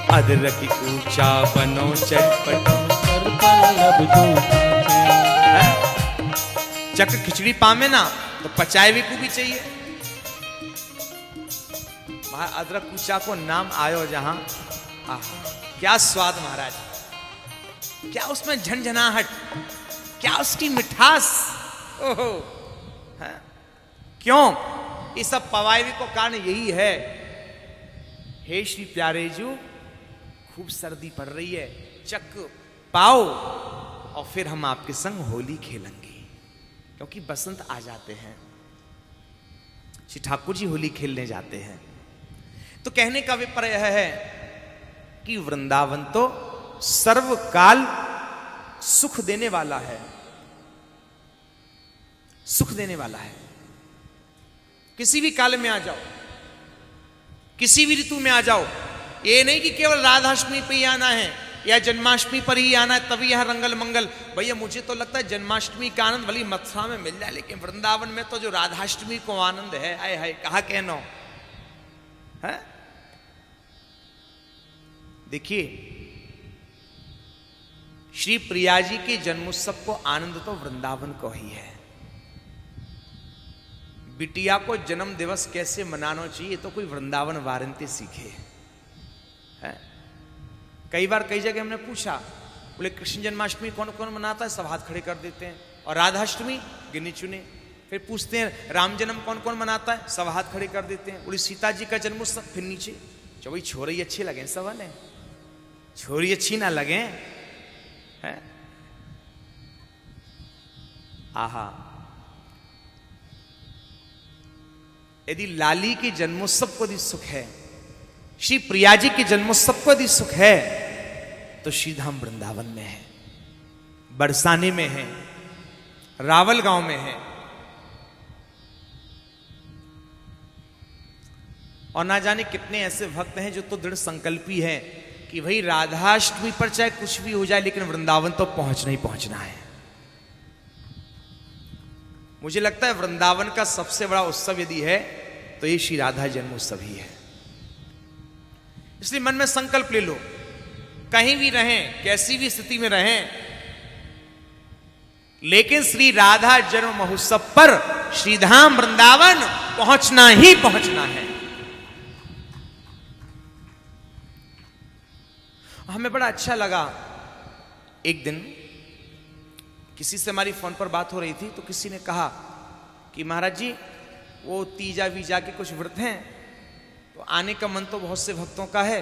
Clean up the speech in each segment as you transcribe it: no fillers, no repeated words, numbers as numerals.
अदरक ऊंचा बनो चटपटो कर पर लब जो चक खिचड़ी पामे ना तो पचाए भी को भी चाहिए। अदरक ऊंचा को नाम आयो जहां, आहा क्या स्वाद महाराज, क्या उसमें झंझनाहट, क्या उसकी मिठास, ओहो है? क्यों ये सब पवाई को कारण यही है। हे श्री प्यारे जू, खूब सर्दी पड़ रही है, चक पाओ और फिर हम आपके संग होली खेलेंगे, क्योंकि बसंत आ जाते हैं। श्री ठाकुर जी होली खेलने जाते हैं। तो कहने का अभिप्राय है कि वृंदावन तो सर्वकाल सुख देने वाला है, सुख देने वाला है। किसी भी काल में आ जाओ, किसी भी ऋतु में आ जाओ, ये नहीं कि केवल राधाष्टमी पे ही आना है या जन्माष्टमी पर ही आना है तभी यहां रंगल मंगल। भैया मुझे तो लगता है जन्माष्टमी का आनंद भली मथुरा में मिल जाए, लेकिन वृंदावन में तो जो राधाष्टमी को आनंद है, आए हाय कहा कहनो है। देखिए श्री प्रिया जी के जन्मोत्सव को आनंद तो वृंदावन को ही है। बिटिया को जन्म दिवस कैसे मनाना चाहिए तो कोई वृंदावन वारंती सीखे है। कई बार कई जगह हमने पूछा, बोले कृष्ण जन्माष्टमी कौन कौन मनाता है, सब हाथ खड़े कर देते हैं, और राधाष्टमी गिने चुने। फिर पूछते हैं राम जन्म कौन कौन मनाता है, सब हाथ खड़े कर देते हैं। बोले सीता जी का जन्मोत्सव, फिर नीचे। जो भाई छोरी अच्छी लगे सवाल है, छोरी अच्छी ना लगे है। आहा, यदि लाली के जन्मोत्सव को यदि सुख है, श्री प्रिया जी के जन्मोत्सव को यदि सुख है, तो श्रीधाम वृंदावन में है, बरसाने में है, रावल गांव में है। और ना जाने कितने ऐसे भक्त हैं जो तो दृढ़ संकल्पी हैं कि भाई राधाष्टमी पर चाहे कुछ भी हो जाए लेकिन वृंदावन तो पहुंचना ही पहुंचना है। मुझे लगता है वृंदावन का सबसे बड़ा उत्सव यदि है तो ये श्री राधा जन्मोत्सव ही है। इसलिए मन में संकल्प ले लो, कहीं भी रहें, कैसी भी स्थिति में रहें, लेकिन श्री राधा जन्म महोत्सव पर श्रीधाम वृंदावन पहुंचना ही पहुंचना है। हमें बड़ा अच्छा लगा, एक दिन किसी से हमारी फोन पर बात हो रही थी तो किसी ने कहा कि महाराज जी वो तीजा वीजा के कुछ व्रत हैं, तो आने का मन तो बहुत से भक्तों का है,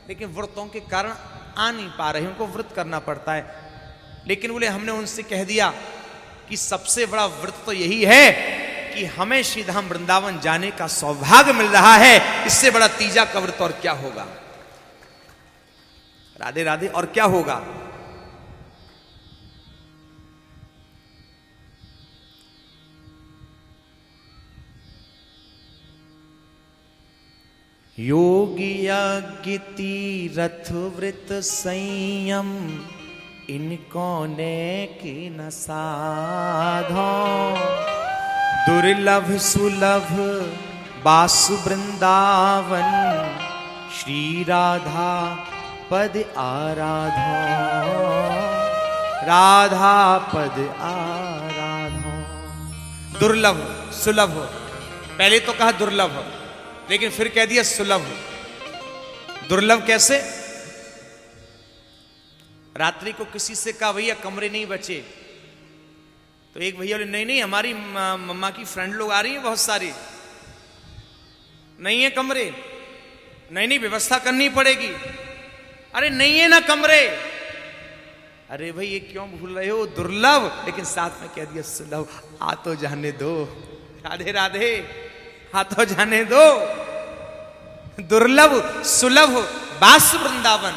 लेकिन व्रतों के कारण आ नहीं पा रहे, उनको व्रत करना पड़ता है। लेकिन बोले हमने उनसे कह दिया कि सबसे बड़ा व्रत तो यही है कि हमें श्रीधाम वृंदावन जाने का सौभाग्य मिल रहा है, इससे बड़ा तीजा का व्रत और क्या होगा। राधे राधे, और क्या होगा। योगी यज्ञ तीरथ व्रत संयम, इनको ने की न साधो, दुर्लभ सुलभ बासु वृंदावन, श्री राधा पद आराधो, राधा पद आराधो। दुर्लभ सुलभ, पहले तो कहा दुर्लभ, लेकिन फिर कह दिया सुलभ। दुर्लभ कैसे? रात्रि को किसी से कहा भैया कमरे नहीं बचे, तो एक भैया बोले नहीं नहीं हमारी मम्मा की फ्रेंड लोग आ रही है बहुत सारी, नहीं है कमरे, नहीं नहीं व्यवस्था करनी पड़ेगी। अरे नहीं है ना कमरे। अरे भाई ये क्यों भूल रहे हो, दुर्लभ, लेकिन साथ में कह दिया सुलभ। आ तो जाने दो, राधे राधे, आ तो जाने दो। दुर्लभ सुलभ बास वृंदावन,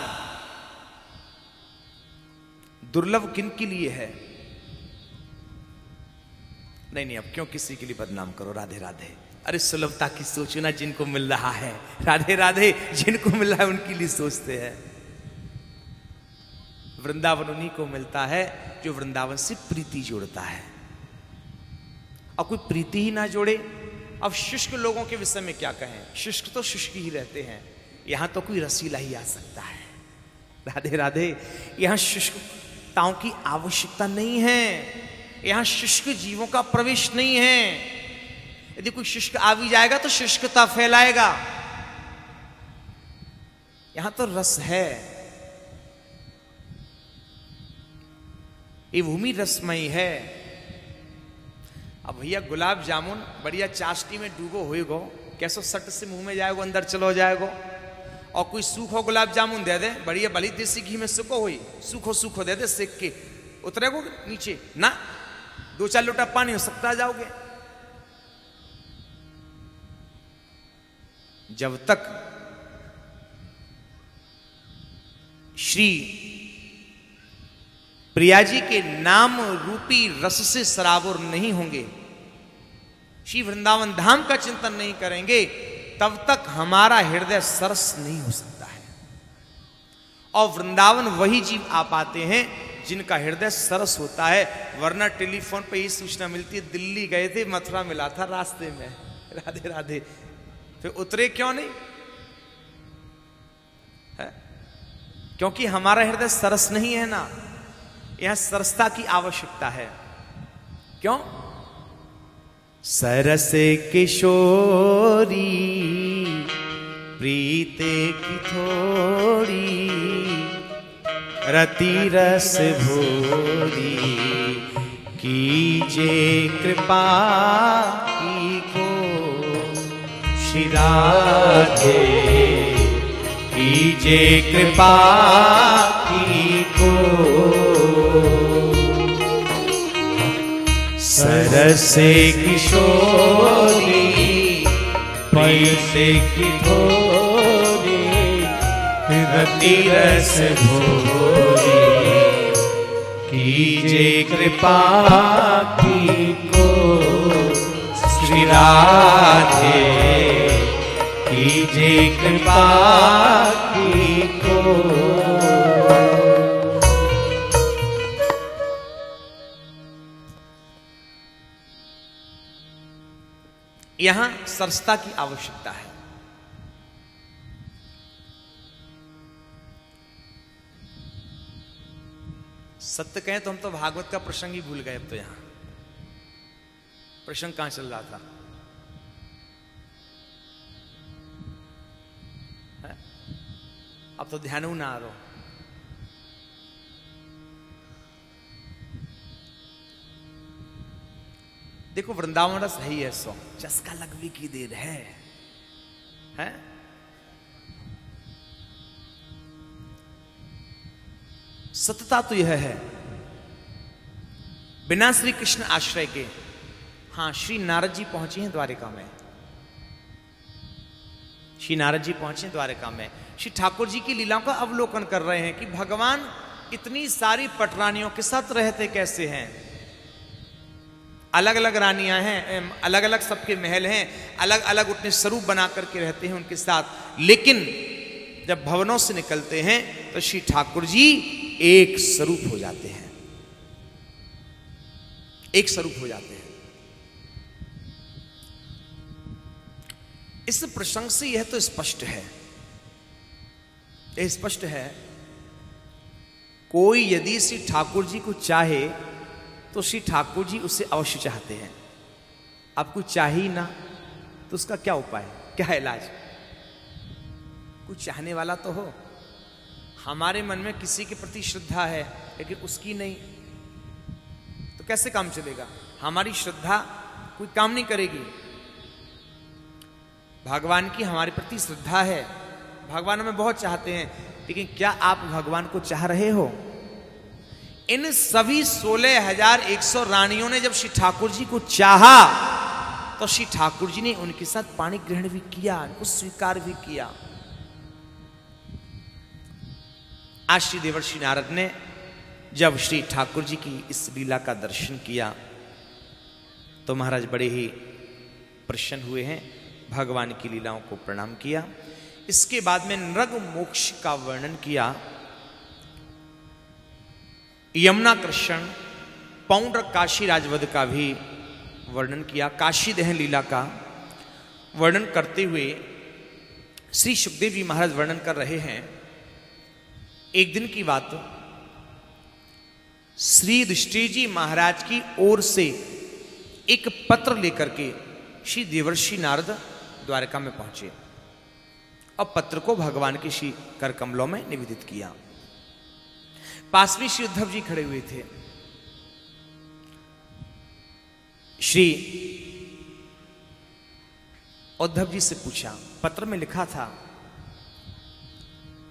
दुर्लभ किन के लिए है? नहीं नहीं अब क्यों किसी के लिए बदनाम करो, राधे राधे। अरे सुलभता की सोचो ना, जिनको मिल रहा है, राधे राधे, जिनको मिल रहा है उनके लिए सोचते हैं। वृंदावन उन्हीं को मिलता है जो वृंदावन से प्रीति जोड़ता है, और कोई प्रीति ही ना जोड़े। अब शुष्क लोगों के विषय में क्या कहें, शुष्क तो शुष्क ही रहते हैं, यहां तो कोई रसीला ही आ सकता है। राधे राधे। यहां शुष्कताओं की आवश्यकता नहीं है, यहां शुष्क जीवों का प्रवेश नहीं है। यदि कोई शुष्क आ भी जाएगा तो शुष्कता फैलाएगा। यहां तो रस है, ये भूमि रसमयी है। अब भैया गुलाब जामुन बढ़िया चाशनी में डूबो होएगो, कैसो सट से मुंह में जाएगो, अंदर चलो जाएगो। और कोई सूखो गुलाब जामुन दे दे, बढ़िया भली देसी घी में सूखो हुई, सूखो सूखो दे दे, सेक के उतरेगो नीचे ना, 2-4 लोटा पानी हो सकता जाओगे। जब तक श्री प्रिया जी के नाम रूपी रस से सराबोर नहीं होंगे, श्री वृंदावन धाम का चिंतन नहीं करेंगे, तब तक हमारा हृदय सरस नहीं हो सकता है। और वृंदावन वही जीव आ पाते हैं जिनका हृदय सरस होता है। वरना टेलीफोन पे ये सूचना मिलती है, दिल्ली गए थे, मथुरा मिला था रास्ते में, राधे राधे, फिर उतरे क्यों नहीं है? क्योंकि हमारा हृदय सरस नहीं है ना। यहां सरसता की आवश्यकता है। क्यों? सरस किशोरी प्रीते की थोड़ी, रति रस भोरी कीजे कृपा की को, श्री राधे कीजे कृपा की को। सरस किशोरी पैसे की थोड़ी, रति रस भोरी कीजे कृपा की को, श्री राधे कीजे कृपा की को। यहां सरसता की आवश्यकता है। सत्य कहें तो हम तो भागवत का प्रसंग ही भूल गए। अब तो यहां प्रसंग कहां चल रहा था? अब तो ध्यान ना आ रहा। देखो वृंदावन रस है ही ऐसा, चस्का लगवी की देर है? सतता तो यह है बिना श्री कृष्ण आश्रय के। हां, श्री नारद जी पहुंचे हैं द्वारिका में, श्री नारद जी पहुंचे द्वारिका में, श्री ठाकुर जी की लीलाओं का अवलोकन कर रहे हैं कि भगवान इतनी सारी पटरानियों के साथ रहते कैसे हैं। अलग अलग रानियां हैं, अलग अलग सबके महल हैं, अलग अलग उतने स्वरूप बना करके रहते हैं उनके साथ। लेकिन जब भवनों से निकलते हैं तो श्री ठाकुर जी एक स्वरूप हो जाते हैं, एक स्वरूप हो जाते हैं। इस प्रसंग से यह तो स्पष्ट है, यह स्पष्ट है, कोई यदि श्री ठाकुर जी को चाहे तो श्री ठाकुर जी उसे अवश्य चाहते हैं। आपको चाहिए ना तो उसका क्या उपाय, क्या इलाज? कुछ चाहने वाला तो हो। हमारे मन में किसी के प्रति श्रद्धा है लेकिन उसकी नहीं, तो कैसे काम चलेगा? हमारी श्रद्धा कोई काम नहीं करेगी। भगवान की हमारे प्रति श्रद्धा है, भगवान हमें बहुत चाहते हैं, लेकिन क्या आप भगवान को चाह रहे हो? इन सभी 16,100 रानियों ने जब श्री ठाकुर जी को चाहा तो श्री ठाकुर जी ने उनके साथ पाणी ग्रहण भी किया, उनको स्वीकार भी किया। आज श्री देवर्षि नारद ने जब श्री ठाकुर जी की इस लीला का दर्शन किया तो महाराज बड़े ही प्रसन्न हुए हैं, भगवान की लीलाओं को प्रणाम किया। इसके बाद में नृग मोक्ष का वर्णन किया, यमुना कृष्ण पौंड्र काशी राजवद का भी वर्णन किया, काशी दहन लीला का वर्णन करते हुए श्री सुखदेव जी महाराज वर्णन कर रहे हैं, एक दिन की बात, श्री युधिष्ठिर जी महाराज की ओर से एक पत्र लेकर के श्री देवर्षि नारद द्वारका में पहुंचे और पत्र को भगवान के श्री कर कमलों में निवेदित किया। पास में श्री उद्धव जी खड़े हुए थे। श्री उद्धव जी से पूछा, पत्र में लिखा था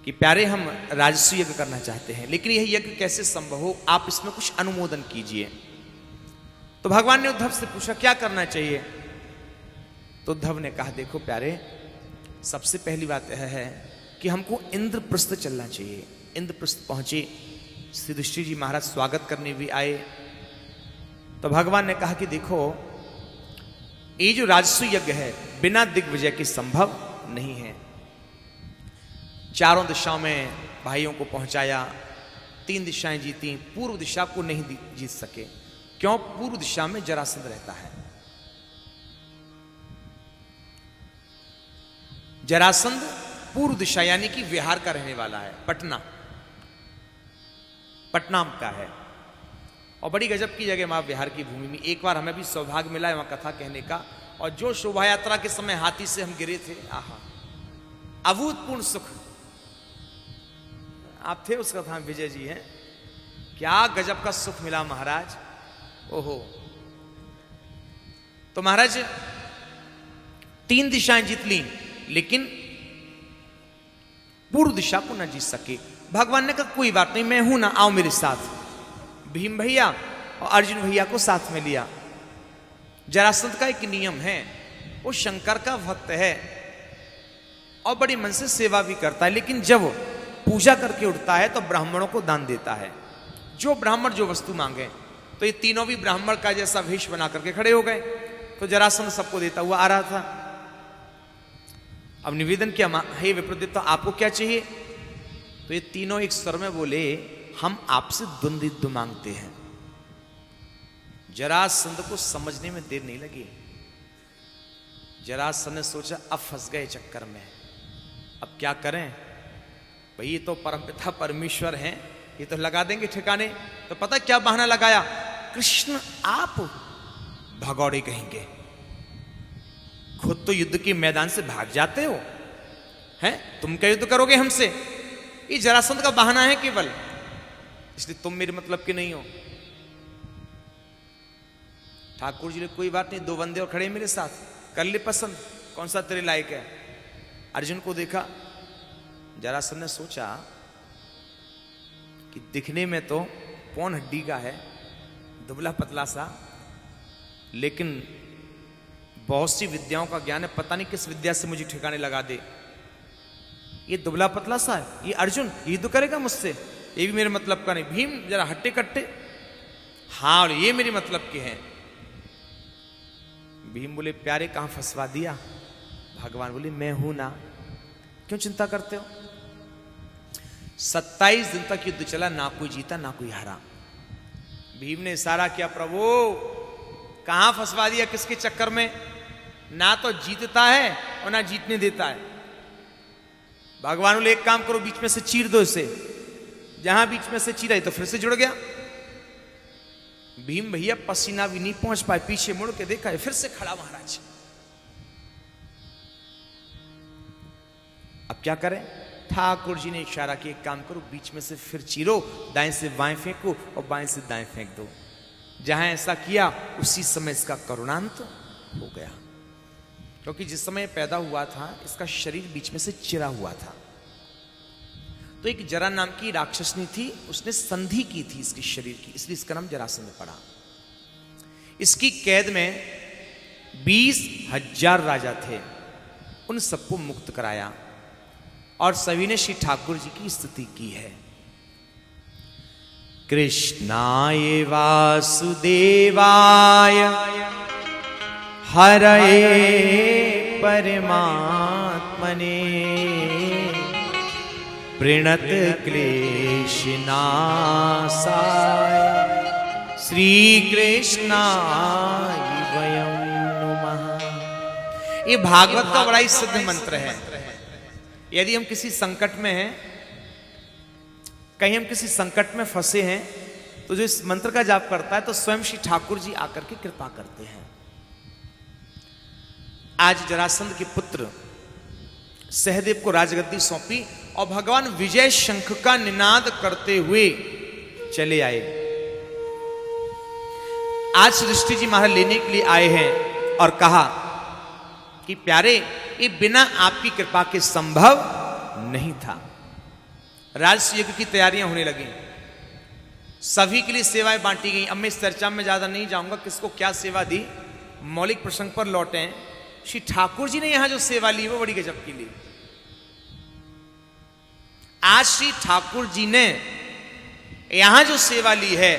कि प्यारे हम राजस्व यज्ञ करना चाहते हैं, लेकिन यह यज्ञ कैसे संभव हो, आप इसमें कुछ अनुमोदन कीजिए। तो भगवान ने उद्धव से पूछा क्या करना चाहिए। तो उद्धव ने कहा, देखो प्यारे, सबसे पहली बात यह है कि हमको इंद्रप्रस्थ चलना चाहिए। इंद्रप्रस्थ पहुंचे, श्री युधिष्ठिर जी महाराज स्वागत करने भी आए। तो भगवान ने कहा कि देखो, ये जो राजस्व यज्ञ है बिना दिग्विजय के संभव नहीं है। चारों दिशाओं में भाइयों को पहुंचाया, 3 दिशाएं जीती, पूर्व दिशा को नहीं जीत सके। क्यों? पूर्व दिशा में जरासंध रहता है। जरासंध पूर्व दिशा यानी कि बिहार का रहने वाला है, पटना का है, और बड़ी गजब की जगह वहां बिहार की भूमि में। एक बार हमें भी सौभाग्य मिला है वहां कथा कहने का, और जो शोभा यात्रा के समय हाथी से हम गिरे थे, आहा, अभूतपूर्ण सुख। आप थे उस कथा में, विजय जी हैं, क्या गजब का सुख मिला महाराज, ओहो। तो महाराज 3 दिशाएं जीत ली, लेकिन पूर्व दिशा को न जीत सके। भगवान ने कहा कोई बात नहीं, मैं हूं ना, आओ मेरे साथ। भीम भैया और अर्जुन भैया को साथ में लिया। जरासंध का एक नियम है, वो शंकर का भक्त है और बड़ी मन से सेवा भी करता है, लेकिन जब पूजा करके उठता है तो ब्राह्मणों को दान देता है। जो ब्राह्मण जो वस्तु मांगे, तो ये तीनों भी ब्राह्मण का जैसा वेश बना करके खड़े हो गए। तो जरासंध सबको देता हुआ आ रहा था। अब निवेदन किया, हे विप्रदेवता, आपको क्या चाहिए? तो ये तीनों एक स्वर में बोले, हम आपसे द्वंद्व मांगते हैं। जरासंध को समझने में देर नहीं लगी। जरासंध ने सोचा अब फंस गए चक्कर में, अब क्या करें भाई, ये तो परमपिता परमेश्वर हैं, ये तो लगा देंगे ठिकाने। तो पता क्या बहाना लगाया, कृष्ण आप भगौड़े कहेंगे, खुद तो युद्ध के मैदान से भाग जाते हो, हैं? तुम क्या युद्ध करोगे हमसे? ये जरासंध का बहाना है केवल, इसलिए तुम मेरे मतलब के नहीं हो। ठाकुर जी ने कोई बात नहीं, 2 बंदे और खड़े मेरे साथ, कर ले पसंद, कौन सा तेरे लायक है। अर्जुन को देखा। जरासंध ने सोचा कि दिखने में तो पौन हड्डी का है, दुबला पतला सा, लेकिन बहुत सी विद्याओं का ज्ञान है, पता नहीं किस विद्या से मुझे ठिकाने लगा दे। ये दुबला पतला सा है, ये अर्जुन युद्ध करेगा मुझसे, ये भी मेरे मतलब का नहीं। भीम जरा हट्टे कट्टे, हाँ, और ये मेरे मतलब के हैं। भीम बोले, प्यारे कहां फंसवा दिया? भगवान बोले, मैं हूं ना, क्यों चिंता करते हो? 27 दिन तक युद्ध चला, ना कोई जीता ना कोई हारा। भीम ने इशारा किया, प्रभु कहां फंसवा दिया, किसके चक्कर में? ना तो जीतता है और ना जीतने देता है। भगवान बोले, एक काम करो, बीच में से चीर दो इसे। जहां बीच में से चीरा तो फिर से जुड़ गया। भीम भैया पसीना भी नहीं पहुंच पाए, पीछे मुड़ के देखा है, फिर से खड़ा महाराज। अब क्या करें? ठाकुर जी ने इशारा किया, एक काम करो, बीच में से फिर चीरो, दाएं से बाएं फेंको और बाएं से दाएं फेंक दो। जहां ऐसा किया उसी समय इसका करुणांत हो गया, क्योंकि जिस समय पैदा हुआ था इसका शरीर बीच में से चिरा हुआ था। तो एक जरा नाम की राक्षसनी थी, उसने संधि की थी इसके शरीर की, इसलिए इसका नाम जरासंध पड़ा। इसकी कैद में 20,000 राजा थे, उन सबको मुक्त कराया और सभी ने श्री ठाकुर जी की स्तुति की है। कृष्णाय वासुदेवाय हरये परमात्मने प्रणत क्लेशनाशाय श्री कृष्णाय वयं नुमः। ये भागवत का बड़ा ही सिद्ध मंत्र है। यदि हम किसी संकट में हैं, कहीं हम किसी संकट में फंसे हैं, तो जो इस मंत्र का जाप करता है तो स्वयं श्री ठाकुर जी आकर के कृपा करते हैं। आज जरासंध के पुत्र सहदेव को राजगद्दी सौंपी और भगवान विजय शंख का निनाद करते हुए चले आए। आज सृष्टि जी महाराज लेने के लिए आए हैं और कहा कि प्यारे, ये बिना आपकी कृपा के संभव नहीं था। राजस्व यज्ञ की तैयारियां होने लगी, सभी के लिए सेवाएं बांटी गई। अब मैं इस चर्चा में ज्यादा नहीं जाऊंगा किसको क्या सेवा दी, मौलिक प्रसंग पर लौटे हैं। श्री ठाकुर जी ने यहां जो सेवा ली वो बड़ी गजब की ली। आज श्री ठाकुर जी ने यहां जो सेवा ली है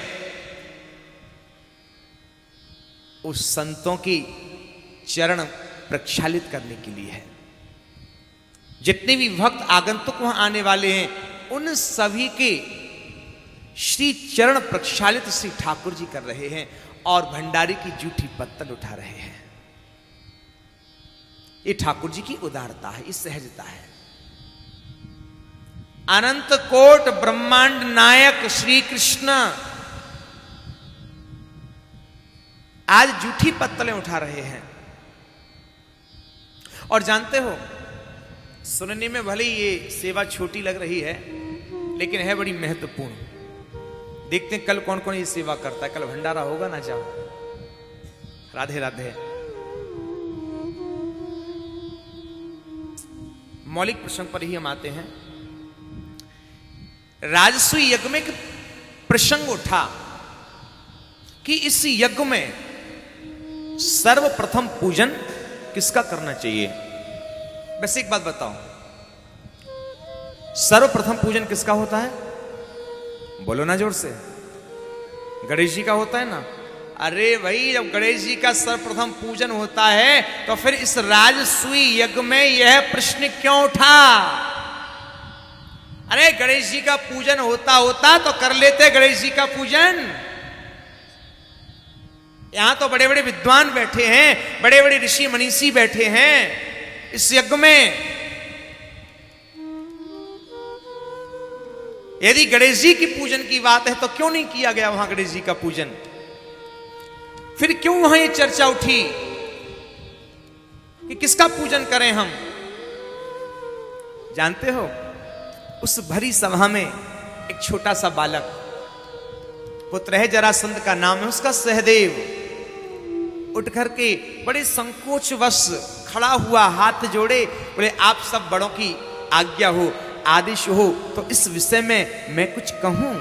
उस संतों की चरण प्रक्षालित करने के लिए है। जितने भी भक्त आगंतुक वहां आने वाले हैं उन सभी के श्री चरण प्रक्षालित श्री ठाकुर जी कर रहे हैं और भंडारी की जूठी पत्तल उठा रहे हैं। ये ठाकुर जी की उदारता है, ये सहजता है। अनंत कोट ब्रह्मांड नायक श्री कृष्ण आज जूठी पत्तलें उठा रहे हैं। और जानते हो, सुनने में भले ये सेवा छोटी लग रही है लेकिन है बड़ी महत्वपूर्ण। देखते हैं कल कौन कौन ये सेवा करता है। कल भंडारा होगा ना, जाओ। राधे राधे। मौलिक प्रसंग पर ही हम आते हैं। राजस्व यज्ञ में एक प्रसंग उठा कि इस यज्ञ में सर्वप्रथम पूजन किसका करना चाहिए। वैसे एक बात बताओ, सर्वप्रथम पूजन किसका होता है? बोलो ना जोर से। गणेश जी का होता है ना। अरे भाई, जब गणेश जी का सर्वप्रथम पूजन होता है तो फिर इस राजसूय यज्ञ में यह प्रश्न क्यों उठा? अरे गणेश जी का पूजन होता होता तो कर लेते गणेश जी का पूजन। यहां तो बड़े बड़े विद्वान बैठे हैं, बड़े बड़े ऋषि मनीषी बैठे हैं इस यज्ञ में। यदि गणेश जी की पूजन की बात है तो क्यों नहीं किया गया वहां गणेश जी का पूजन? फिर क्यों वहां ये चर्चा उठी कि किसका पूजन करें हम? जानते हो, उस भरी सभा में एक छोटा सा बालक, पुत्र है जरासंध का नाम है उसका सहदेव, उठ करके बड़े संकोचवश खड़ा हुआ, हाथ जोड़े, बोले आप सब बड़ों की आज्ञा हो, आदेश हो तो इस विषय में मैं कुछ कहूं।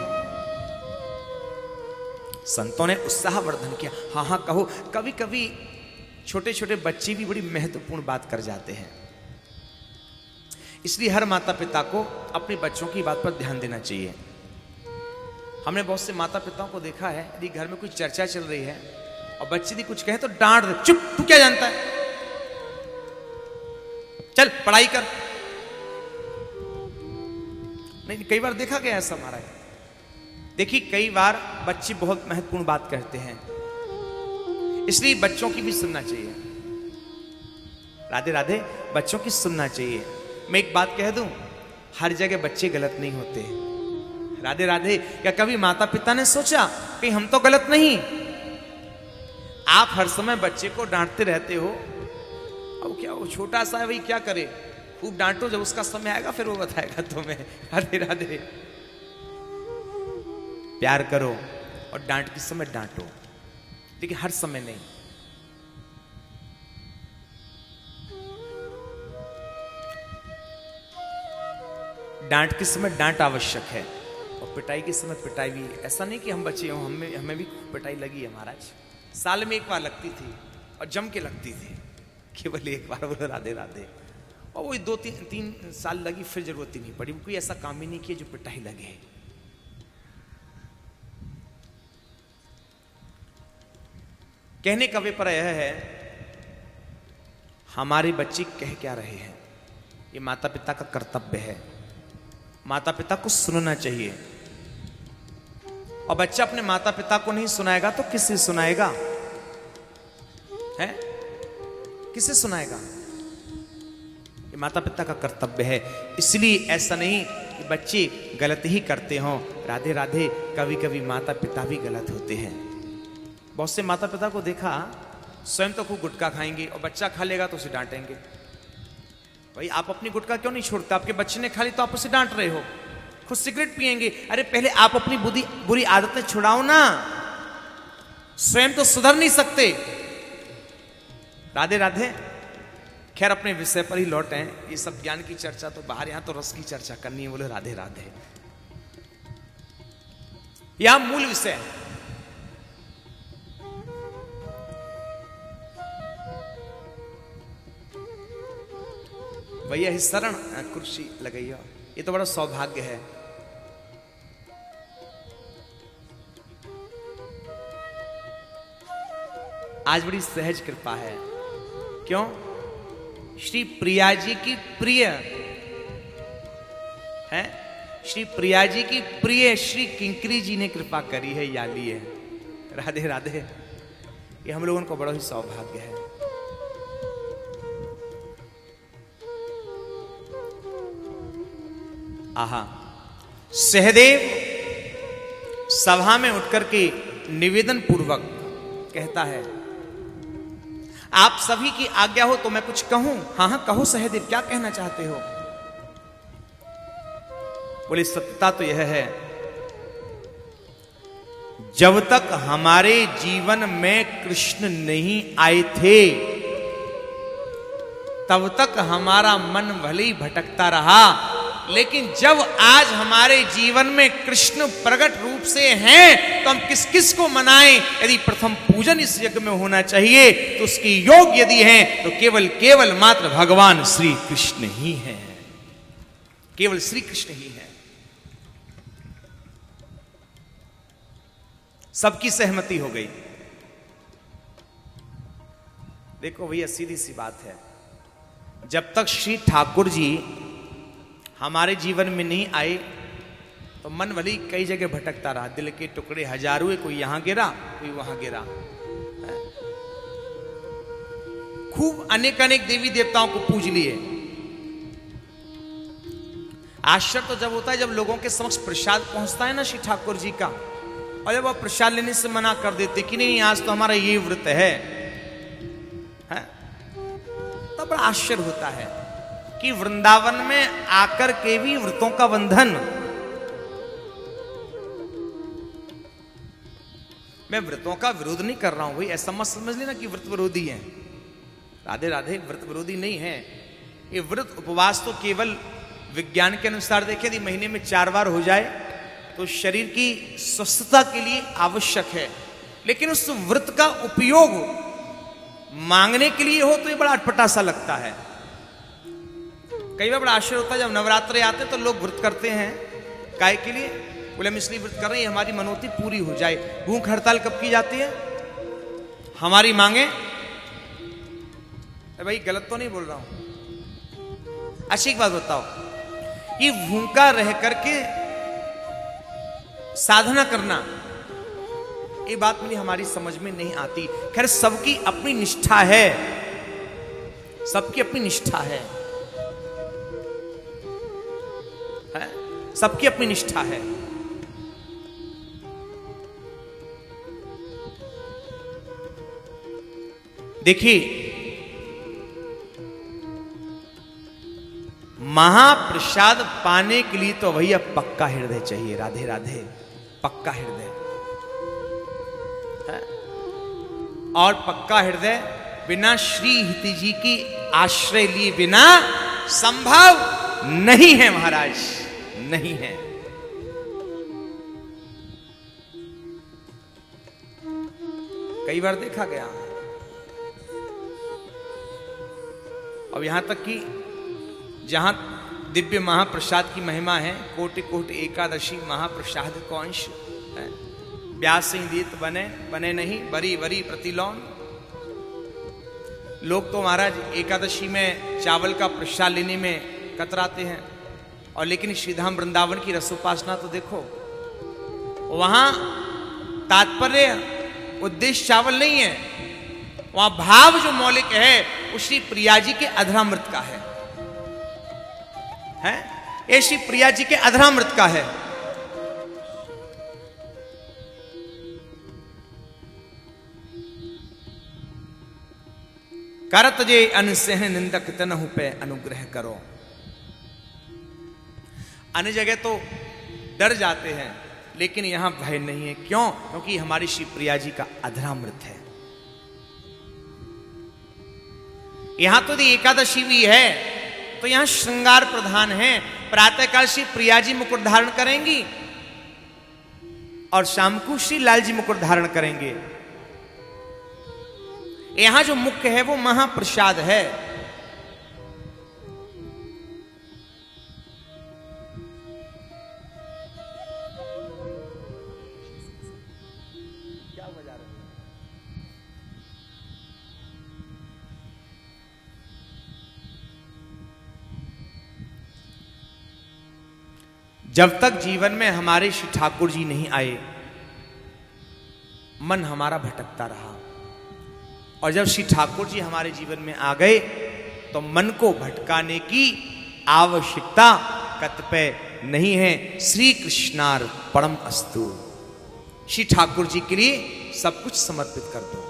संतों ने उत्साहवर्धन किया, हाँ हाँ कहो। कभी कभी छोटे छोटे बच्चे भी बड़ी महत्वपूर्ण बात कर जाते हैं, इसलिए हर माता पिता को अपने बच्चों की बात पर ध्यान देना चाहिए। हमने बहुत से माता पिताओं को देखा है, यदि घर में कोई चर्चा चल रही है और बच्चे यदि कुछ कहे तो डांट दे, चुप, तू क्या जानता है, चल पढ़ाई कर। नहीं, कई बार देखा गया ऐसा हमारा। देखिए, कई बार बच्चे बहुत महत्वपूर्ण बात कहते हैं, इसलिए बच्चों की भी सुनना चाहिए। राधे राधे। बच्चों की सुनना चाहिए। मैं एक बात कह दूं, हर जगह बच्चे गलत नहीं होते। राधे राधे। क्या कभी माता पिता ने सोचा कि हम तो गलत नहीं? आप हर समय बच्चे को डांटते रहते हो, अब क्या वो छोटा सा है भाई, क्या करे, खूब डांटो, जब उसका समय आएगा फिर वो बताएगा तुम्हें। राधे राधे। प्यार करो और डांट के समय डांटो, लेकिन हर समय नहीं। डांट के समय डांट आवश्यक है और पिटाई के समय पिटाई भी। ऐसा नहीं कि हम बच्चे हों, हमें भी पिटाई लगी है महाराज। साल में एक बार लगती थी और जम के लगती थी, केवल एक बार। बोलो राधे राधे। और वो 2-3 साल लगी, फिर जरूरत ही नहीं पड़ी। कोई ऐसा काम ही नहीं किया जो पिटाई लगे। कहने का अभिप्राय यह है, हमारे बच्चे कह क्या रहे हैं, ये माता पिता का कर्तव्य है। माता पिता को सुनना चाहिए, और बच्चा अपने माता पिता को नहीं सुनाएगा तो किससे सुनाएगा? है, किससे सुनाएगा? ये ये माता पिता का कर्तव्य है। इसलिए ऐसा नहीं कि बच्चे गलत ही करते हों, राधे राधे, कभी कभी माता पिता भी गलत होते हैं। बहुत से माता पिता को देखा, स्वयं तो खूब गुटखा खाएंगे और बच्चा खा लेगा तो उसे डांटेंगे। भाई आप अपनी गुटखा क्यों नहीं छोड़ते? आपके बच्चे ने खा ली तो आप उसे डांट रहे हो। खुद सिगरेट पिएंगे, अरे पहले आप अपनी बुरी आदतें छुड़ाओ ना, स्वयं तो सुधर नहीं सकते। राधे राधे। खैर अपने विषय पर ही लौटे हैं। ये सब ज्ञान की चर्चा तो बाहर, यहां तो रस की चर्चा करनी है। बोले राधे राधे, यहां मूल विषय है। भैया ही शरण कुर्सी लगाइए, ये तो बड़ा सौभाग्य है। आज बड़ी सहज कृपा है। क्यों? श्री प्रिया जी की प्रिय है, श्री प्रिया जी की प्रिय श्री किंकरी जी ने कृपा करी है, या ली है। राधे राधे। ये हम लोगों को बड़ा ही सौभाग्य है। आहा, सहदेव सभा में उठकर के निवेदन पूर्वक कहता है, आप सभी की आज्ञा हो तो मैं कुछ कहूं? हाँ हाँ कहो सहदेव, क्या कहना चाहते हो? बोले सत्यता तो यह है, जब तक हमारे जीवन में कृष्ण नहीं आए थे तब तक हमारा मन भले ही भटकता रहा, लेकिन जब आज हमारे जीवन में कृष्ण प्रकट रूप से हैं तो हम किस किस को मनाएं? यदि प्रथम पूजन इस यज्ञ में होना चाहिए तो उसकी योग यदि हैं तो केवल केवल मात्र भगवान श्री कृष्ण ही हैं, केवल श्री कृष्ण ही हैं। सबकी सहमति हो गई। देखो भैया सीधी सी बात है, जब तक श्री ठाकुर जी हमारे जीवन में नहीं आए तो मन भले ही कई जगह भटकता रहा, दिल के टुकड़े हजारों हुए, कोई यहां गिरा कोई वहां गिरा। खूब अनेक अनेक देवी देवताओं को पूज लिए। आश्चर्य तो जब होता है जब लोगों के समक्ष प्रसाद पहुंचता है ना श्री ठाकुर जी का, और जब वह प्रसाद लेने से मना कर देते कि नहीं आज तो हमारा ये व्रत है, तब बड़ा आश्चर्य होता है कि वृंदावन में आकर के भी व्रतों का बंधन। मैं व्रतों का विरोध नहीं कर रहा हूं भाई, ऐसा मत समझ लेना कि व्रत विरोधी है। राधे राधे, व्रत विरोधी नहीं है। ये व्रत उपवास तो केवल विज्ञान के अनुसार देखें यदि महीने में 4 बार हो जाए तो शरीर की स्वस्थता के लिए आवश्यक है, लेकिन उस व्रत का उपयोग मांगने के लिए हो तो ये बड़ा अटपटा सा लगता है। कई बार बड़ा आश्चर्य होता है जब नवरात्रे आते तो लोग व्रत करते हैं, काय के लिए? बोले हम इसलिए व्रत कर रहे हैं हमारी मनोती पूरी हो जाए। भूख हड़ताल कब की जाती है? हमारी मांगे। भाई गलत तो नहीं बोल रहा हूं। अच्छी एक बात बताओ, ये भूखा रह करके साधना करना, ये बात मेरी हमारी समझ में नहीं आती। खैर सबकी अपनी निष्ठा है, सबकी अपनी निष्ठा है, सबकी अपनी निष्ठा है। देखिए महाप्रसाद पाने के लिए तो भैया पक्का हृदय चाहिए। राधे राधे, पक्का हृदय है। और पक्का हृदय बिना श्री हिति जी की आश्रय लिए बिना संभव नहीं है महाराज, नहीं है। कई बार देखा गया, अब यहां तक कि जहां दिव्य महाप्रसाद की महिमा है, कोटि कोटि एकादशी महाप्रसाद को अंश है। ब्यास सिंह दीत बने बने नहीं, बरी बरी प्रतिलोन। लोग तो महाराज एकादशी में चावल का प्रसाद लेने में कतराते हैं, और लेकिन श्रीधाम वृंदावन की रसोपासना तो देखो, वहां तात्पर्य उद्देश्य चावल नहीं है, वहां भाव जो मौलिक है वो श्री प्रिया जी के अधरामृत का है। है, ये श्री प्रिया जी के अधरामृत का है। करत जे अनसह निंदक तनहु पे अनुग्रह करो। अन्य जगह तो डर जाते हैं, लेकिन यहां भय नहीं है। क्यों? क्योंकि हमारी श्री प्रिया जी का अधरामृत है। यहां तो यदि एकादशी भी है तो यहां श्रृंगार प्रधान है। प्रातःकाल श्री प्रिया जी मुकुट धारण करेंगी और शाम को श्री लाल जी मुकुट धारण करेंगे। यहां जो मुख्य है वो महाप्रसाद है। जब तक जीवन में हमारे श्री ठाकुर जी नहीं आए, मन हमारा भटकता रहा, और जब श्री ठाकुर जी हमारे जीवन में आ गए तो मन को भटकाने की आवश्यकता कतपय नहीं है। श्री कृष्णार परम अस्तु। श्री ठाकुर जी के लिए सब कुछ समर्पित कर दो,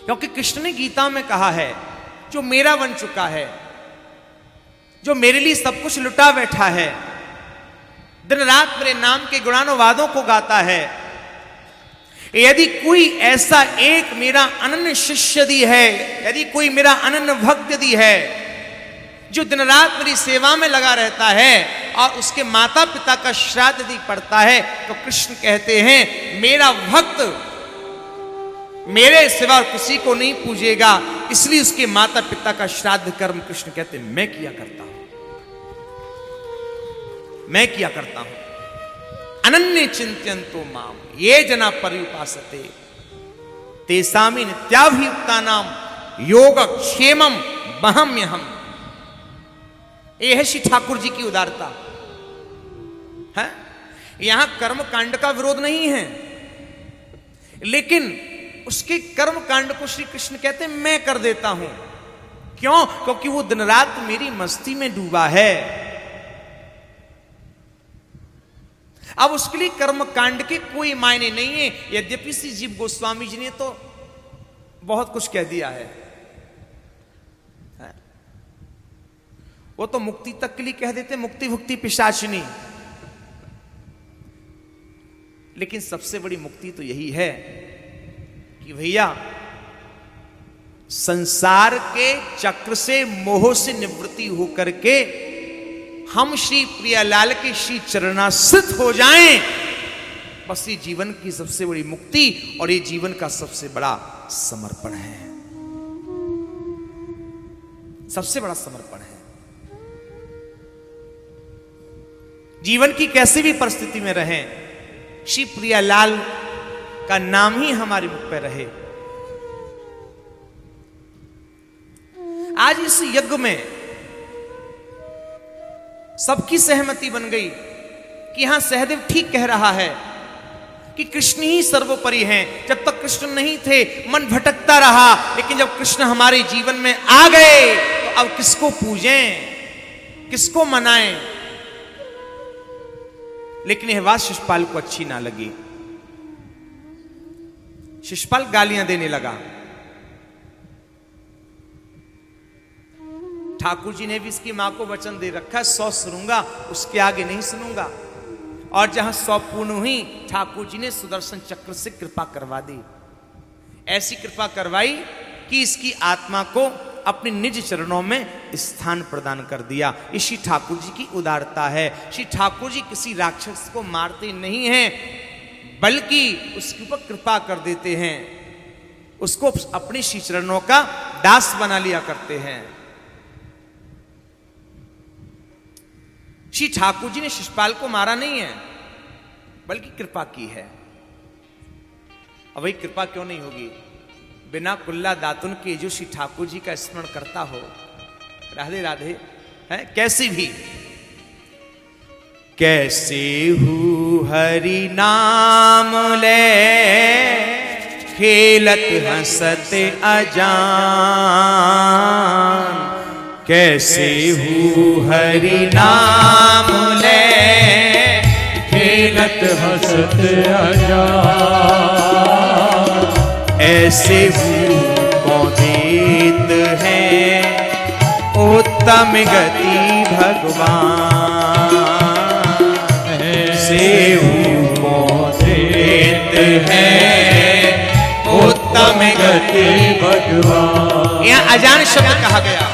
क्योंकि कृष्ण ने गीता में कहा है, जो मेरा बन चुका है, जो मेरे लिए सब कुछ लुटा बैठा है, दिन रात मेरे नाम के गुणानुवादों को गाता है, यदि कोई ऐसा एक मेरा अनन्य शिष्य यदि है, यदि कोई मेरा अनन्य भक्त यदि है, जो दिन रात मेरी सेवा में लगा रहता है और उसके माता पिता का श्राद्ध यदि पड़ता है, तो कृष्ण कहते हैं मेरा भक्त मेरे सिवा किसी को नहीं पूजेगा, इसलिए उसके माता पिता का श्राद्ध कर्म कृष्ण कहते हैं मैं किया करता हूं, मैं किया करता हूं। अनन्य चिंत्यन्तो माम ये जना पर्युपासते तेसामी नित्याभियुक्तानाम योग क्षेमम बहम्यहम। ये है श्री ठाकुर जी की उदारता है। यहां कर्म कांड का विरोध नहीं है, लेकिन उसके कर्म कांड को श्री कृष्ण कहते हैं मैं कर देता हूं। क्यों? क्योंकि वो दिन रात मेरी मस्ती में डूबा है। अब उसके लिए कर्म कांड के कोई मायने नहीं है। यद्यपि श्री जीव गोस्वामी जी ने तो बहुत कुछ कह दिया है, वो तो मुक्ति तक के लिए कह देते मुक्ति भुक्ति पिशाचिनी, लेकिन सबसे बड़ी मुक्ति तो यही है कि भैया संसार के चक्र से मोह से निवृत्ति होकर के हम श्री प्रियालाल के श्री चरणाश्रित हो जाएं, बस ये जीवन की सबसे बड़ी मुक्ति और ये जीवन का सबसे बड़ा समर्पण है, सबसे बड़ा समर्पण है। जीवन की कैसी भी परिस्थिति में रहें, श्री प्रियालाल का नाम ही हमारे मुख पर रहे। आज इस यज्ञ में सबकी सहमति बन गई कि हां सहदेव ठीक कह रहा है कि कृष्ण ही सर्वोपरि हैं। जब तक कृष्ण नहीं थे मन भटकता रहा, लेकिन जब कृष्ण हमारे जीवन में आ गए तो अब किसको पूजें, किसको मनाएं। लेकिन यह बात शिशुपाल को अच्छी ना लगी। शिशुपाल गालियां देने लगा। ठाकुर जी ने भी इसकी मां को वचन दे रखा है 100 सुनूंगा, उसके आगे नहीं सुनूंगा। और जहां 100 पूर्ण हुई, ठाकुर जी ने सुदर्शन चक्र से कृपा करवा दी। ऐसी कृपा करवाई कि इसकी आत्मा को अपने निज चरणों में स्थान प्रदान कर दिया। ये श्री ठाकुर जी की उदारता है। श्री ठाकुर जी किसी राक्षस को मारते नहीं हैं, बल्कि उसके ऊपर कृपा कर देते हैं, उसको अपने श्री चरणों का दास बना लिया करते हैं। श्री ठाकुर जी ने शिशुपाल को मारा नहीं है, बल्कि कृपा की है। अब वही कृपा क्यों नहीं होगी? बिना कुल्ला दातुन के जो श्री ठाकुर जी का स्मरण करता हो, राधे राधे है, कैसी भी कैसे हु हरि नाम ले खेलत हंसत अजान, कैसे हूँ हरि नाम ले, खेलत हसत अजा, ऐसे हूँ कौन देत है उत्तम गति भगवान, ऐसे हूँ कौन देत है उत्तम गति भगवान। यहाँ अजान शब्द कहा गया,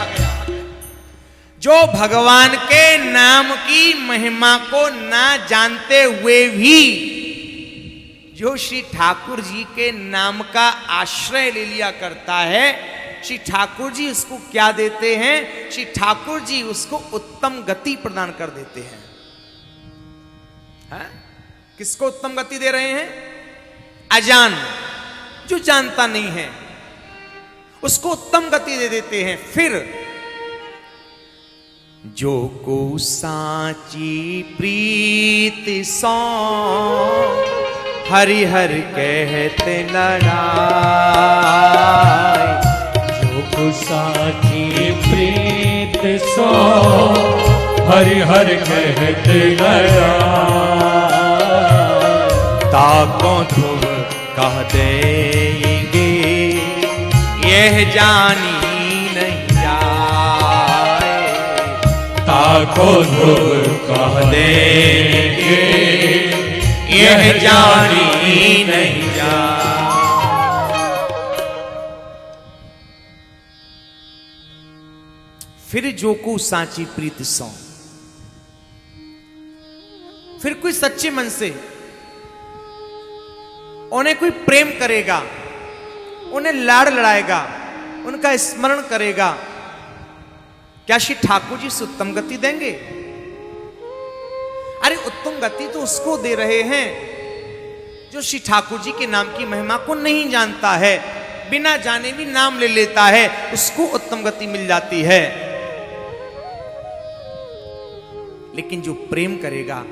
जो भगवान के नाम की महिमा को ना जानते हुए भी जो श्री ठाकुर जी के नाम का आश्रय ले लिया करता है, श्री ठाकुर जी उसको क्या देते हैं? श्री ठाकुर जी उसको उत्तम गति प्रदान कर देते हैं। है? किसको उत्तम गति दे रहे हैं? अजान, जो जानता नहीं है उसको उत्तम गति दे देते हैं। फिर जो को साची प्रीत सो हरि हर कहते लड़ाई, जो को साची प्रीत सो हरि हर कहते लड़ाई, ताको ध्रुव कह देंगे यह जानी नहीं जाए, ताको ध्रुव कह देंगे यह जानी नहीं जाए। फिर जो को साची प्रीत सो, फिर कोई सच्चे मन से उन्हें कोई प्रेम करेगा, उन्हें लाड़ लड़ाएगा, उनका स्मरण करेगा, क्या श्री ठाकुर जी से उत्तम गति देंगे? अरे उत्तम गति तो उसको दे रहे हैं जो श्री ठाकुर जी के नाम की महिमा को नहीं जानता है, बिना जाने भी नाम ले लेता है, उसको उत्तम गति मिल जाती है। लेकिन जो प्रेम करेगा,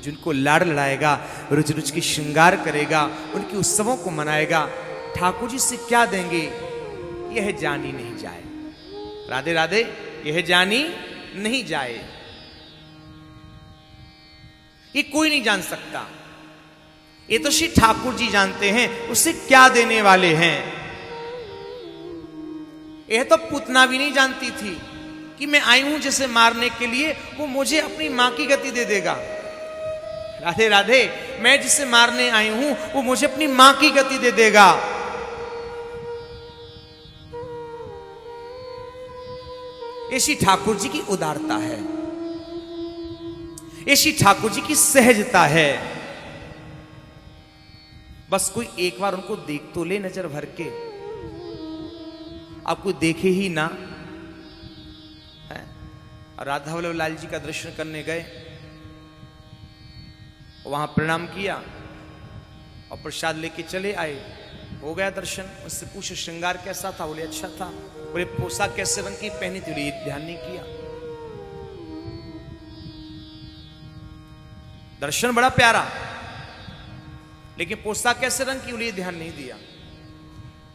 जिनको लाड़ लड़ाएगा, रुच रुच की श्रृंगार करेगा, उनके उत्सवों को मनाएगा, ठाकुर जी से क्या देंगे यह जानी नहीं जाए। राधे राधे, यह जानी नहीं जाए, ये कोई नहीं जान सकता, ये तो श्री ठाकुर जी जानते हैं उसे क्या देने वाले हैं। यह तो पूतना भी नहीं जानती थी कि मैं आई हूं जिसे मारने के लिए, वो मुझे अपनी मां की गति दे देगा। राधे राधे, मैं जिसे मारने आई हूं वो मुझे अपनी मां की गति दे देगा। ये श्री ठाकुर जी की उदारता है, ये श्री ठाकुर जी की सहजता है। बस कोई एक बार उनको देख तो ले नजर भर के, आप कोई देखे ही ना। राधा वल्लभ लाल जी का दर्शन करने गए, वहां प्रणाम किया और प्रसाद लेके चले आए, हो गया दर्शन। उससे पूछे श्रृंगार कैसा था? बोले अच्छा था। बोले पोशाक कैसे रंग की पहनी थी? बोले ध्यान नहीं किया। दर्शन बड़ा प्यारा, लेकिन पोशाक कैसे रंग की? बोले ध्यान नहीं दिया।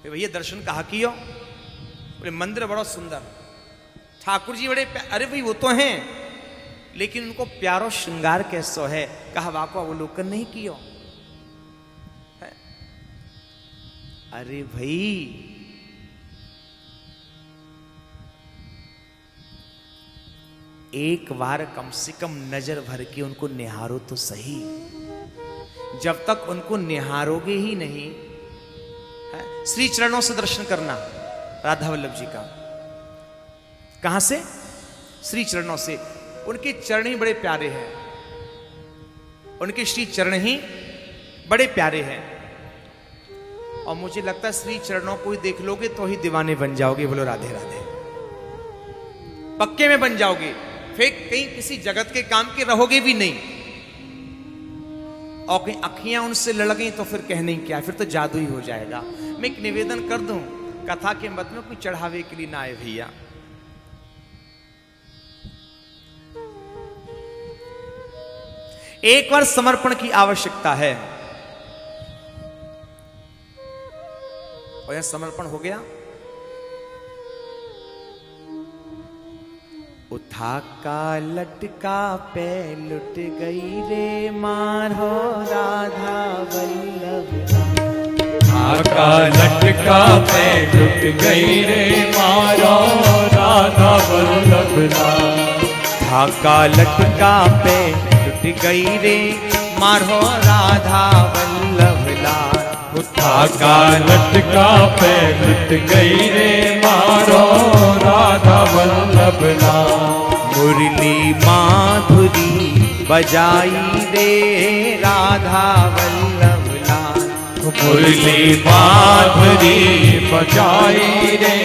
भैया दर्शन कहा किया? बोले मंदिर बड़ा सुंदर, ठाकुर जी बड़े, अरे भाई वो तो हैं, लेकिन उनको प्यारो श्रृंगार कैसो है? कहा वाको अवलोकन नहीं कियो है? अरे भाई एक बार कम से कम नजर भर के उनको निहारो तो सही। जब तक उनको निहारोगे ही नहीं है? श्री चरणों से दर्शन करना राधा वल्लभ जी का। कहां से? श्री चरणों से। उनके चरण ही बड़े प्यारे हैं, उनके श्री चरण ही बड़े प्यारे हैं। और मुझे लगता है श्री चरणों को ही देख लोगे तो ही दीवाने बन जाओगे। बोलो राधे राधे, पक्के में बन जाओगे, फिर कहीं किसी जगत के काम के रहोगे भी नहीं। और कहीं अखियां उनसे लड़ गई तो फिर कहने क्या, फिर तो जादू ही हो जाएगा। मैं एक निवेदन कर दूं, कथा के मत में कोई चढ़ावे के लिए ना आए भैया। एक बार समर्पण की आवश्यकता है, और यह समर्पण हो गया। था का लटका पे लुट गई रे मारो राधा वल्लभ आका लटका पे लुट गई रे मारो राधा वल्लभ लाल। था का लटका पे लुट गई रे मारो राधा वल्लभ लाल। आका लटका पे लुट गई रे मारो राधा वल्लभ लाल। मुरली माधुरी बजाई रे राधा वल्लभ लाल। मुरली माधुरी बजाई रे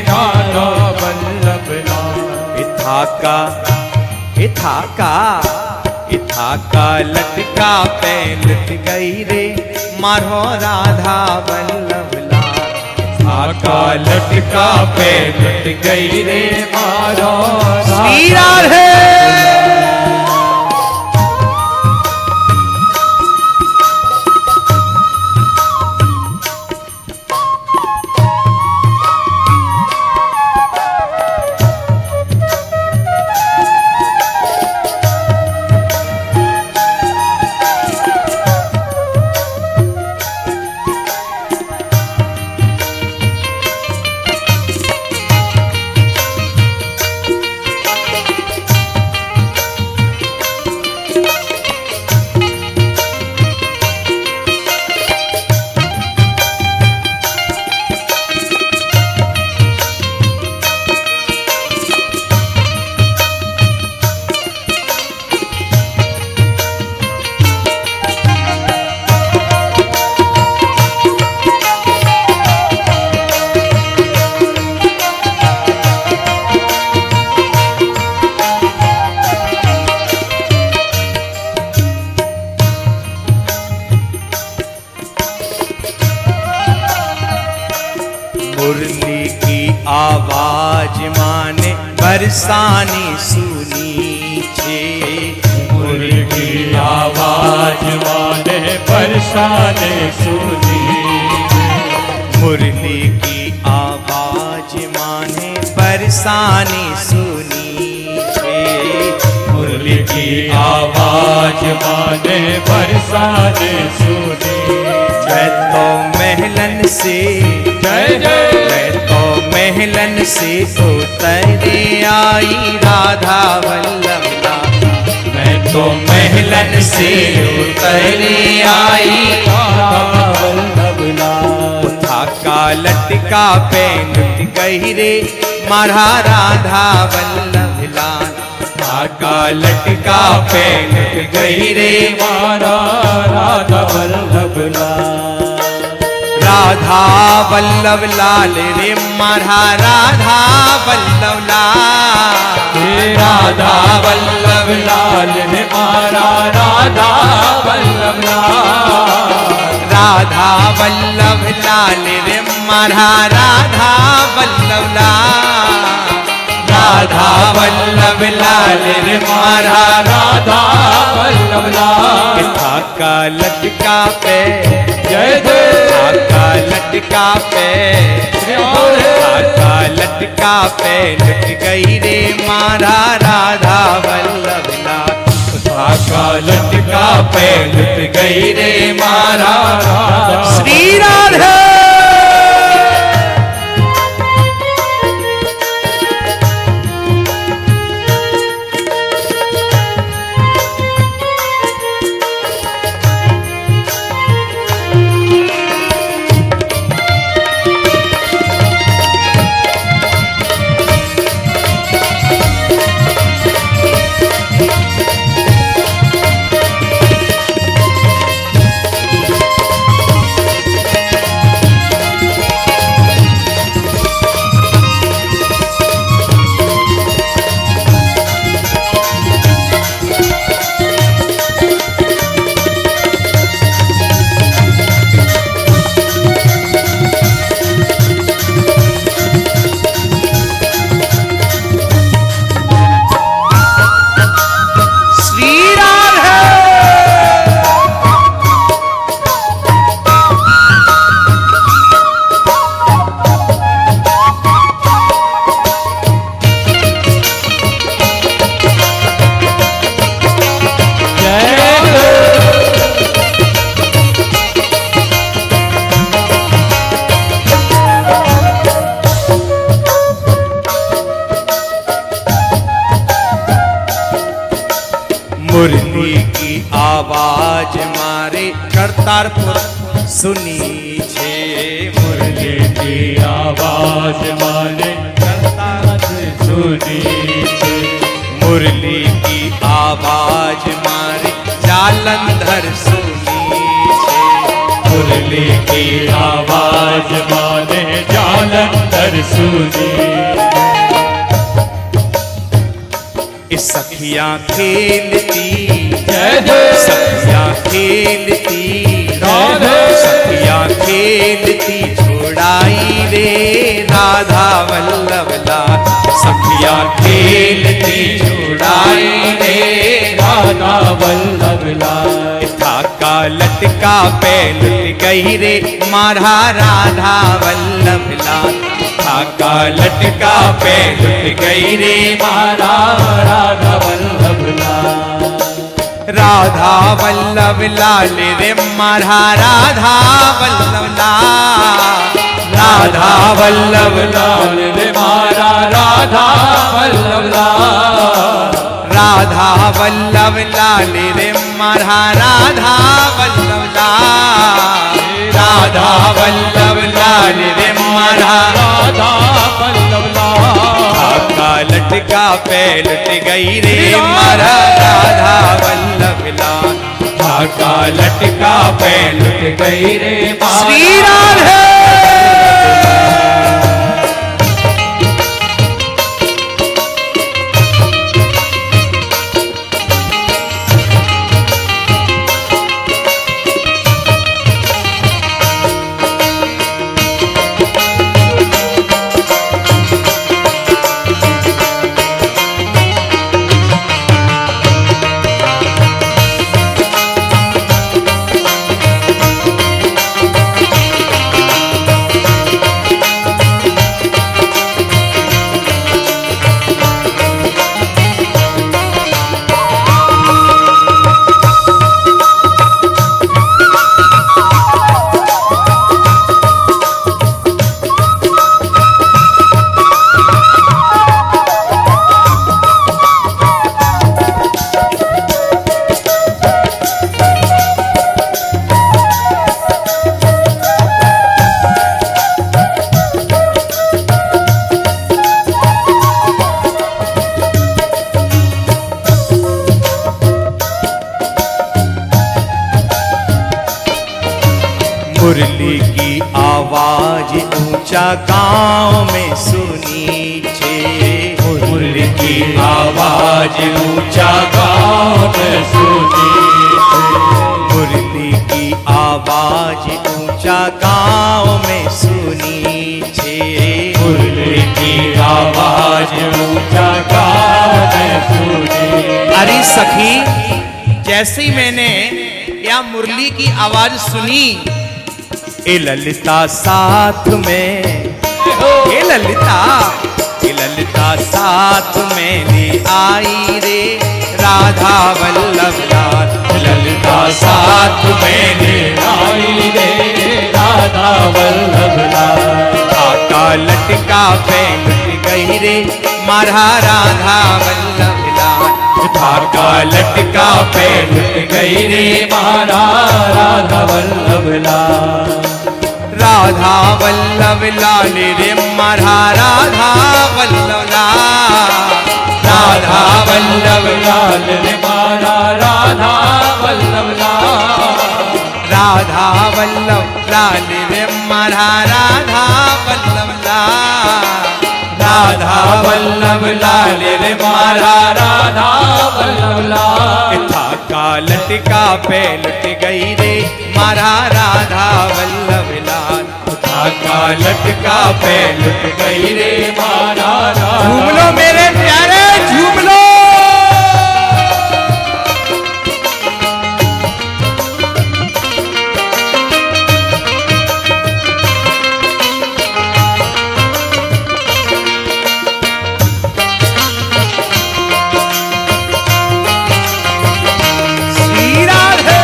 राधा वल्लभ लाल। इथा का लटका पे लुट गई रे मारो राधा वल्लभ लाल। आका लटका पे लुट गई रे मारो श्री राधे। मुरली की आवाज माने बरसाने सुनी छे। मुरली की आवाज माने बरसाने सुनी। मुरली की आवाज माने बरसाने सुनी छे। मुरली की आवाज माने बरसाने सुनी। मैं तो महलन से जय जय। मैं तो महलन से उतरे आई राधा वल्लभ लाल। मैं तो महलन से उतरे आई राधा वल्लभ लाल। था का लटका पे लुट गई रे मारा राधा वल्लभ लाल। आका लटका पे लुट गई रे मारा राधा वल्लभ लाल। राधा वल्लभ लाल रे मारा राधा वल्लभ लाल। राधा वल्लभ लाल रे मारा राधा वल्लभ लाल। राधा वल्लभ लाल रे मारा राधा वल्लभ लाल। राधा वल्लभ लाल रे मारा राधा वल्लभ लाल। था का लटका पे जय जय। का लटका पे का लटका पे लुट गई रे मारा राधा वल्लभ लाल। आका लटका पे लुट गई रे मारा राधा। श्री राधे। मुरली की आवाज मारे करतारपुर सुनी छे। मुरली की आवाज मारे करतारपुर सुनी छे। मुरली की आवाज मारे जालंधर सुनी छे। मुरली की आवाज मारे जालंधर सुनी। सखियां खेलती जय जय। सखियां खेलती राधे। सखियां खेलती छुड़ाई रे राधा वल्लभ लाल। सखियां खेलती छुड़ाई रे राधा वल्लभ लाल। थाका लटका पे लुट गई रे मारा राधा वल्लभ लाल। थाका लटका पे लुट गई रे मारा राधा वल्लभ लाल। राधा वल्लभ लाल रे मारा राधा वल्लभ लाल। राधा वल्लभ लाल रे मारा राधा वल्लभ लाल। राधा वल्लभ लाल रे मारा राधा वल्लभ लाल। राधा वल्लभ लाल रे मारा राधा वल्लभ लाल। थाका लटका पे लुट गई रे मारा राधा वल्लभ लाल। थाका लटका पे लुट गई रे श्री राधे। मुरली की आवाज ऊंचा गांव में सुनी छे। मुरली की आवाज ऊंचा गांव में सुनी छे। मुरली की आवाज ऊंचा गांव में सुनी छे। मुरली की आवाज ऊंचा गांव में सुनी। अरे सखी, जैसे ही मैंने या मुरली की आवाज सुनी, ए ललिता साथ में, ए ललिता साथ में ले आई रे राधा वल्लभ लाल। ललिता साथ में ले आई रे राधा वल्लभ लाल। थाका लटका पे लुट गई रे मारा राधा वल्लभ लाल। थाका लटका पे लुट गई रे मारा राधा वल्लभ लाल। राधा वल्लभ लाल रे मारा राधा वल्लभ लाल। राधा वल्लभ लाल रे मारा राधा वल्लभ लाल। राधा वल्लभ लाल रे मारा राधा वल्लभ लाल। राधा वल्लभ लाल रे मारा राधा वल्लभ लाल। थाका लटका पे लुट गई रे मारा राधा वल्लभ लाल। थाका लटका पे लुट गई रे मारा झूम लो मेरे प्यारे, झूम लो। श्री राधे।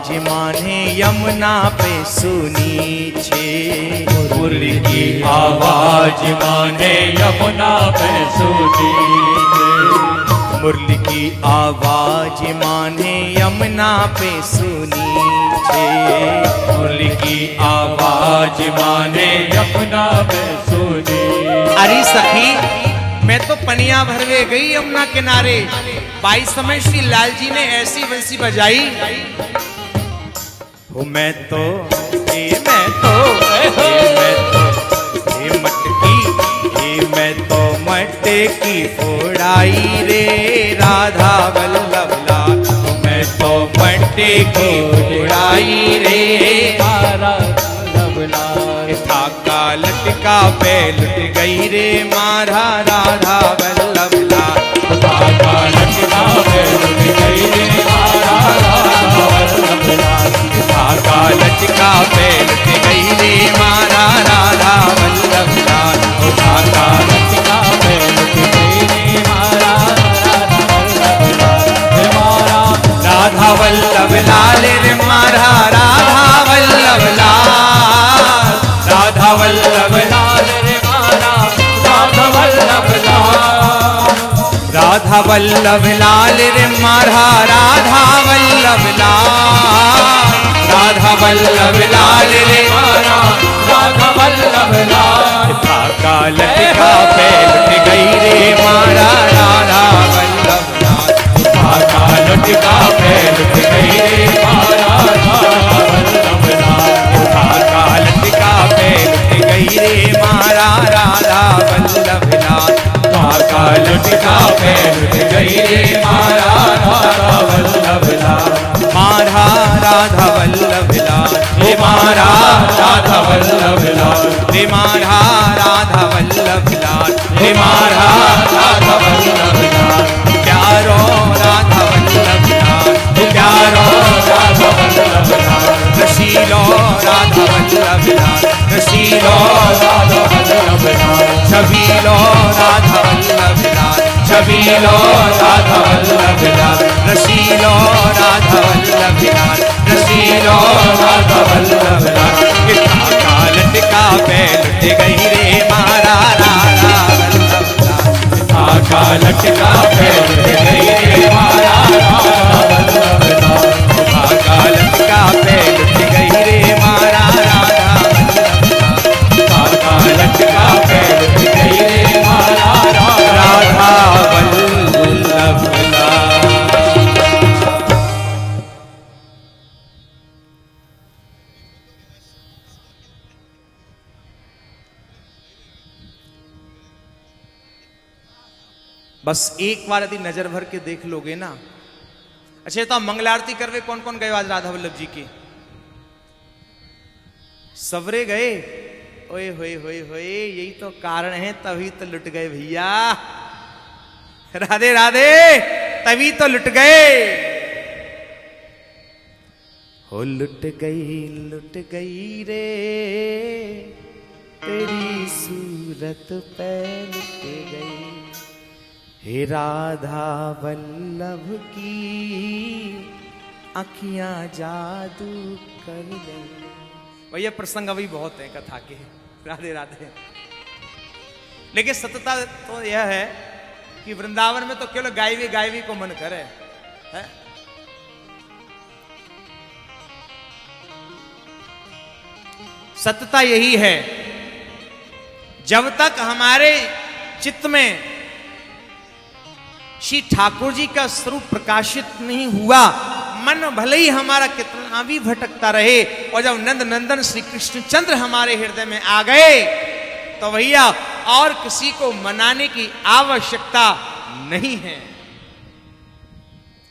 आवाज माने यमुना पे सुनी छे। मुरली की आवाज माने यमुना पे सुनी छे। मुरली की आवाज माने यमुना पे सुनी छे। मुरली की आवाज माने यमुना पे सुनी। अरे सखी, मैं तो पनिया भरवे गई यमुना किनारे, बाई समय श्री लाल जी ने ऐसी बंसी बजाई। हो मैं तो मटकी फोड़ाई रे राधा वल्लभ लाल। मैं तो मटकी फोड़ाई रे राधा वल्लभ लाल। थाका लटका पे लुट गई रे मारा राधा वल्लभ लाल। थाका लटका पे लुट गई रे मारा राधा वल्लभ लाल। धागा लटका पे लुट गई रे मारा राधा वल्लभ लाल। धागा लटका पे लुट गई रे मारा राधा वल्लभ लाल। राधा वल्लभ लाल रे मारा राधा वल्लभ लाल। राधा वल्लभ लाल रे मारा राधा वल्लभ लाल। राधा वल्लभ लाल रे मारा राधा वल्लभ लाल। राधा वल्लभ लाल रे मारा राधा वल्लभ लाल। धागा लटका पे लुट गई रे मारा राधा वल्लभ लाल। धागा लटका पे लुट गई रे मारा राधा वल्लभ लाल। धागा लटका पे लुट गई रे मारा राधा वल्लभ लाल। धागा लटका पे लुट गई रे मारा राधा वल्लभ लाल। मारा राधा वल्लभ लाल हे मारा राधा वल्लभ लाल। रे मारा राधा वल्लभ लाल। हे मारा राधा वल्लभ लाल। प्यारो राधा वल्लभ लाल। प्यारो राधा वल्लभ लाल। रसीलो राधा वल्लभ लाल। रसीलो राधा वल्लभ लाल। छबीलो राधा वल्लभ लाल। छबीलो राधा वल्लभ लाल। रसीलो राधा वल्लभ लाल। रसीलो राधा वल्लभ लाल। धागा लटका पे लुट गई रे मारा राधा वल्लभ लाल। धागा लटका पे लुट गई रे मारा राधा वल्लभ लाल। धागा लटका पे लुट गई रे मारा राधा वल्लभ लाल। धागा लटका पे लुट गई रे मारा राधा वल्लभ लाल। बस एक बार यदि नजर भर के देख लोगे ना। अच्छा, तो मंगल आरती करवे कौन कौन गए आज राधा वल्लभ जी की? सवरे गए। ओए होए होए होए, यही तो कारण है, तभी तो लुट गए भैया। राधे राधे, तभी तो लुट गए। हो लुट गई रे तेरी सूरत पे लुट गई। हे राधा वल्लभ की आँखियां जादू कर गई। भैया प्रसंग अभी बहुत है कथा के। राधे राधे। लेकिन सत्यता तो यह है कि वृंदावन में तो केवल गायवी को मन करे है? सत्यता यही है, जब तक हमारे चित्त में श्री ठाकुर जी का स्वरूप प्रकाशित नहीं हुआ, मन भले ही हमारा कितना भी भटकता रहे, और जब नंद नंदन श्री कृष्णचंद्र हमारे हृदय में आ गए तो भैया और किसी को मनाने की आवश्यकता नहीं है।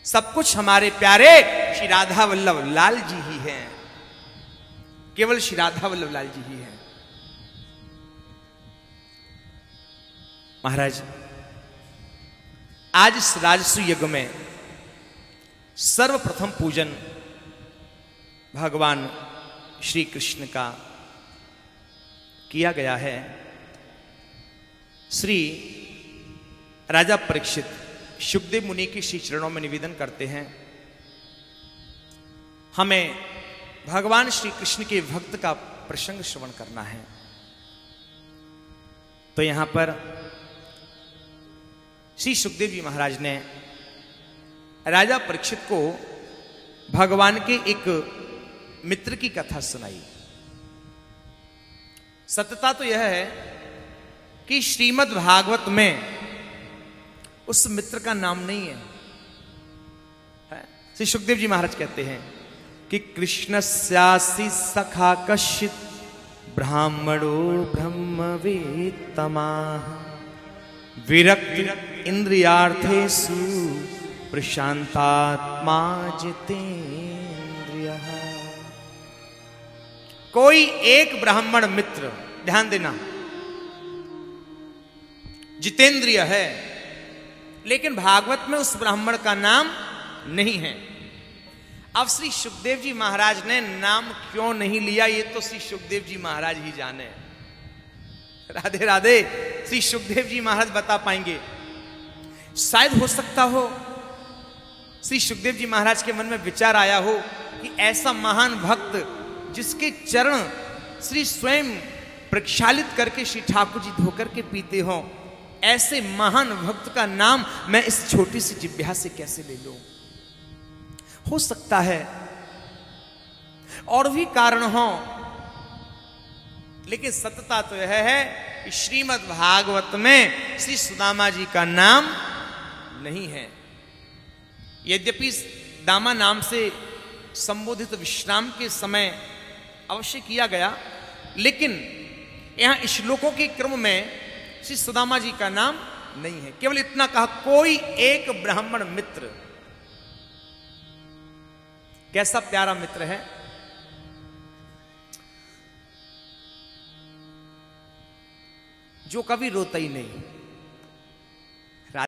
सब कुछ हमारे प्यारे श्री राधा वल्लभ लाल जी ही हैं। केवल श्री राधा वल्लभ लाल जी ही हैं। महाराज, आज इस राजसु युग में सर्वप्रथम पूजन भगवान श्री कृष्ण का किया गया है। श्री राजा परीक्षित सुखदेव मुनि के श्री चरणों में निवेदन करते हैं, हमें भगवान श्री कृष्ण के भक्त का प्रसंग श्रवण करना है। तो यहां पर श्री सुखदेव जी महाराज ने राजा परीक्षित को भगवान के एक मित्र की कथा सुनाई। सत्यता तो यह है कि श्रीमद् भागवत में उस मित्र का नाम नहीं है। श्री सुखदेव जी महाराज कहते हैं कि कृष्णस्यासि सखा कश्चित् ब्राह्मणो ब्रह्मवेत्तमाः विरक्त इंद्रियार्थेषु प्रशांतात्मा जितेन्द्रियः। कोई एक ब्राह्मण मित्र, ध्यान देना, जितेंद्रिय है, लेकिन भागवत में उस ब्राह्मण का नाम नहीं है। अब श्री सुखदेव जी महाराज ने नाम क्यों नहीं लिया, ये तो श्री सुखदेव जी महाराज ही जाने। राधे राधे। श्री सुखदेव जी महाराज बता पाएंगे। शायद हो सकता हो श्री सुखदेव जी महाराज के मन में विचार आया हो कि ऐसा महान भक्त जिसके चरण श्री स्वयं प्रक्षालित करके श्री ठाकुर जी धोकर के पीते हो, ऐसे महान भक्त का नाम मैं इस छोटी सी जिह्वा से कैसे ले लूं। हो सकता है और भी कारण हो, लेकिन सत्यता तो यह है कि श्रीमद् भागवत में श्री सुदामा जी का नाम नहीं है। यद्यपि दामा नाम से संबोधित विश्राम के समय अवश्य किया गया, लेकिन यहां श्लोकों के क्रम में श्री सुदामा जी का नाम नहीं है। केवल इतना कहा, कोई एक ब्राह्मण मित्र। कैसा प्यारा मित्र है। जो कभी रोता ही नहीं,